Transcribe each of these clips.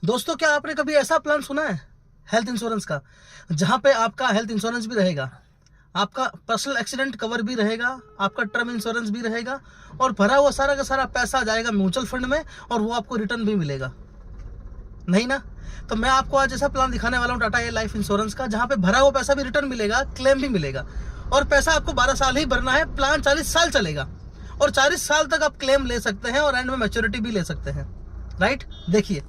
दोस्तों, क्या आपने कभी ऐसा प्लान सुना है हेल्थ इंश्योरेंस का, जहां पे आपका हेल्थ इंश्योरेंस भी रहेगा, आपका पर्सनल एक्सीडेंट कवर भी रहेगा, आपका टर्म इंश्योरेंस भी रहेगा, और भरा हुआ सारा का सारा पैसा जाएगा म्यूचुअल फंड में और वो आपको रिटर्न भी मिलेगा? नहीं ना? तो मैं आपको आज ऐसा प्लान दिखाने वाला हूँ टाटा ए लाइफ इंश्योरेंस का, जहां पे भरा हुआ पैसा भी रिटर्न मिलेगा, क्लेम भी मिलेगा, और पैसा आपको 12 साल ही भरना है। प्लान 40 साल चलेगा और 40 साल तक आप क्लेम ले सकते हैं और एंड में मैच्योरिटी भी ले सकते हैं। राइट, देखिए,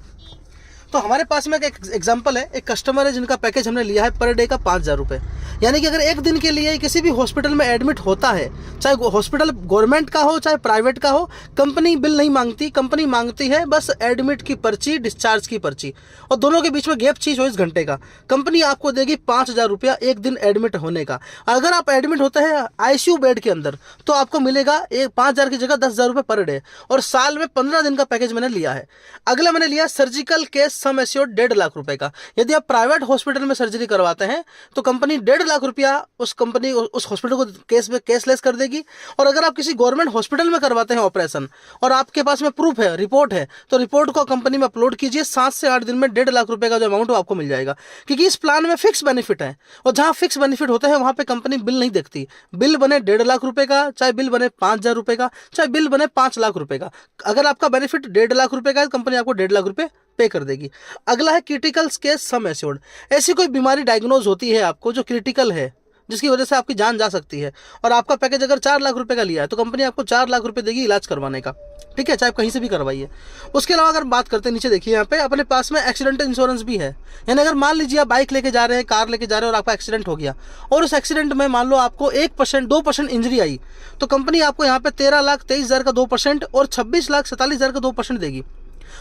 तो हमारे पास में एक एग्जांपल है। एक कस्टमर है जिनका पैकेज हमने लिया है पर डे का 5,000 रुपये। यानी कि अगर एक दिन के लिए किसी भी हॉस्पिटल में एडमिट होता है, चाहे हॉस्पिटल गवर्नमेंट का हो चाहे प्राइवेट का हो, कंपनी बिल नहीं मांगती। कंपनी मांगती है बस एडमिट की पर्ची, डिस्चार्ज की पर्ची, और दोनों के बीच में गैप 24 घंटे का। कंपनी आपको देगी 5,000 रुपया एक दिन एडमिट होने का। अगर आप एडमिट होते हैं आईसीयू बेड के अंदर तो आपको मिलेगा 5,000 की जगह 10,000 रुपये पर डे, और साल में 15 दिन का पैकेज मैंने लिया है। अगला मैंने लिया surgical case sum assured 1.5 lakh रुपए का। यदि आप प्राइवेट हॉस्पिटल में सर्जरी करवाते हैं तो कंपनी 1.5 लाख रुपया उस हॉस्पिटल को केसलेस कर देगी। और अगर आप किसी गवर्नमेंट हॉस्पिटल में करवाते हैं ऑपरेशन और आपके पास में प्रूफ है, रिपोर्ट है, तो रिपोर्ट को कंपनी में अपलोड कीजिए। 7 से 8 दिन में 1.5 लाख रुपए का जो अमाउंट है आपको मिल जाएगा, क्योंकि इस प्लान में फिक्स बेनिफिट है। और जहां फिक्स बेनिफिट होते हैं वहां पे कंपनी बिल नहीं देखती। बिल बने 1.5 लाख रुपए का, चाहे बिल बने 5,000 रुपए का, चाहे बिल बने 5 लाख रुपए का, अगर आपका बेनिफिट 1.5 लाख रुपए का है, कंपनी आपको 1.5 लाख रुपए पे कर देगी। अगला है क्रिटिकल केस सम एश्योर्ड। ऐसी कोई बीमारी डायग्नोज होती है आपको जो क्रिटिकल है, जिसकी वजह से आपकी जान जा सकती है, और आपका पैकेज अगर 4 लाख रुपए का लिया है तो कंपनी आपको 4 लाख रुपए देगी इलाज करवाने का। ठीक है, चाहे आप कहीं से भी करवाइए। उसके अलावा अगर बात करते हैं, नीचे देखिए यहाँ पे अपने पास में एक्सीडेंटल इंश्योरेंस भी है। यानी अगर मान लीजिए आप बाइक लेके जा रहे हैं, कार लेके जा रहे हैं और आपका एक्सीडेंट हो गया, और उस एक्सीडेंट में मान लो आपको 1%, 2% इंजरी आई, तो कंपनी आपको यहाँ पे 13,23,000 का 2% और 26,47,000 का 2% देगी।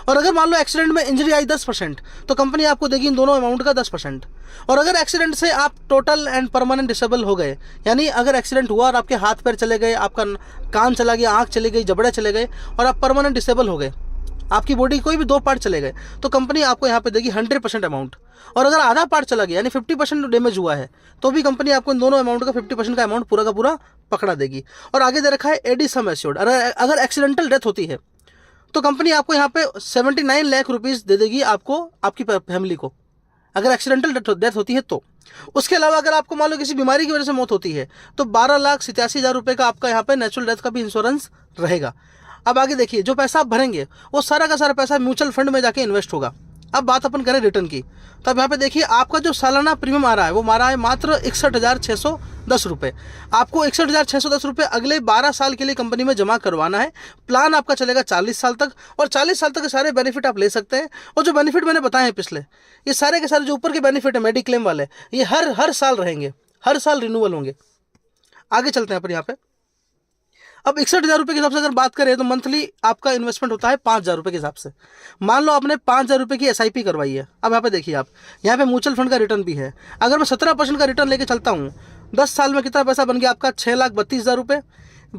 और अगर मान लो एक्सीडेंट में इंजरी आई 10%, तो कंपनी आपको देगी इन दोनों अमाउंट का 10%। और अगर एक्सीडेंट से आप टोटल एंड परमानेंट डिसेबल हो गए, यानी अगर एक्सीडेंट हुआ और आपके हाथ पैर चले गए, आपका कान चला गया, आंख चली गई, जबड़े चले गए, और आप परमानेंट डिसेबल हो गए, आपकी बॉडी कोई भी 2 पार्ट चले गए, तो कंपनी आपको यहाँ पे देगी 100% अमाउंट। और अगर आधा पार्ट चला गया यानी 50% डैमेज हुआ है, तो भी कंपनी आपको इन दोनों अमाउंट का 50% का अमाउंट पूरा का पूरा पकड़ा देगी। और आगे दे रखा है एडी सम एश्योर्ड। अगर एक्सीडेंटल डेथ होती है तो कंपनी आपको यहाँ पे 79 लाख रुपीस दे देगी आपको, आपकी फैमिली को, अगर एक्सीडेंटल डेथ होती है तो। उसके अलावा अगर आपको मान लो किसी बीमारी की वजह से मौत होती है तो 12,87,000 रुपये का आपका यहाँ पे नेचुरल डेथ का भी इंश्योरेंस रहेगा। अब आगे देखिए, जो पैसा आप भरेंगे वो सारा का सारा पैसा म्यूचुअल फंड में जाके इन्वेस्ट होगा। अब बात अपन करें रिटर्न की, तो अब यहाँ पे देखिए आपका जो सालाना प्रीमियम आ रहा है वो आ रहा है मात्र 61,610 रुपये। आपको 61,610 रुपये अगले 12 साल के लिए कंपनी में जमा करवाना है। प्लान आपका चलेगा 40 साल तक, और 40 साल तक के सारे बेनिफिट आप ले सकते हैं। और जो बेनिफिट मैंने बताए हैं पिछले, ये सारे के सारे जो ऊपर के बेनिफिट है मेडिक्लेम वाले, ये हर साल रहेंगे, हर साल रिन्यूअल होंगे। आगे चलते हैं अपन यहाँ पे। अब 61,000 रुपये के हिसाब से अगर बात करें तो मंथली आपका इन्वेस्टमेंट होता है 5,000 रुपये के हिसाब से। मान लो आपने 5,000 रुपये की SIP करवाई है। अब यहाँ पे देखिए आप, यहाँ पे म्यूचुअल फंड का रिटर्न भी है। अगर मैं 17% का रिटर्न लेके चलता हूँ, 10 साल में कितना पैसा बन गया आपका? 6,32,000 रुपये।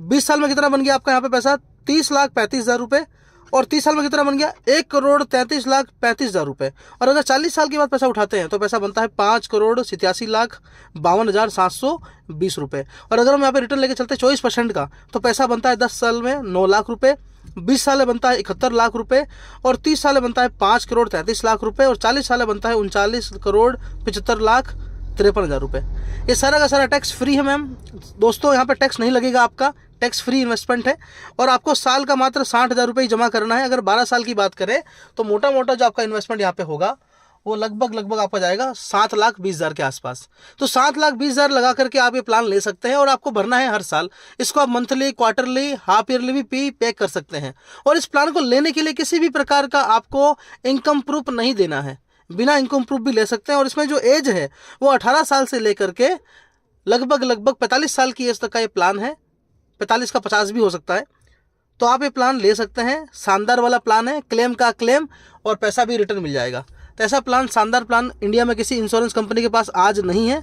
20 साल में कितना बन गया आपका यहाँ पे पैसा? 30,35,000 रुपये। और 30 साल में कितना बन गया? 1,33,35,000 रुपये। और अगर 40 साल के बाद पैसा उठाते हैं तो पैसा बनता है 5,87,52,720 रुपये। और अगर हम यहाँ पे रिटर्न लेके चलते हैं 24% का, तो पैसा बनता है 10 साल में 9 लाख रुपये, 20 साल में बनता है 71 लाख रुपये, और 30 साल में बनता है 5,33,00,000 रुपये, और 40 साल में बनता है 39,75,53,000 रुपये। ये सारा का सारा टैक्स फ्री है मैम। दोस्तों, यहाँ पे टैक्स नहीं लगेगा, आपका टैक्स फ्री इन्वेस्टमेंट है, और आपको साल का मात्र 60,000 रुपये ही जमा करना है। अगर 12 साल की बात करें तो मोटा मोटा जो आपका इन्वेस्टमेंट यहाँ पे होगा वो लगभग आपका जाएगा 7,20,000 के आसपास। तो 7,20,000 लगा करके आप ये प्लान ले सकते हैं, और आपको भरना है हर साल। इसको आप मंथली, क्वार्टरली, हाफ ईयरली भी पे कर सकते हैं। और इस प्लान को लेने के लिए किसी भी प्रकार का आपको इनकम प्रूफ नहीं देना है, बिना इनकम प्रूफ भी ले सकते हैं। और इसमें जो एज है वो 18 साल से लेकर के लगभग 45 साल की एज तक का ये प्लान है। 45 का 50 भी हो सकता है। तो आप ये प्लान ले सकते हैं। शानदार वाला प्लान है, क्लेम का क्लेम और पैसा भी रिटर्न मिल जाएगा। तो ऐसा प्लान, शानदार प्लान इंडिया में किसी इंश्योरेंस कंपनी के पास आज नहीं है।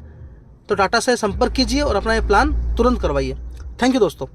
तो टाटा से संपर्क कीजिए और अपना ये प्लान तुरंत करवाइए। थैंक यू दोस्तों।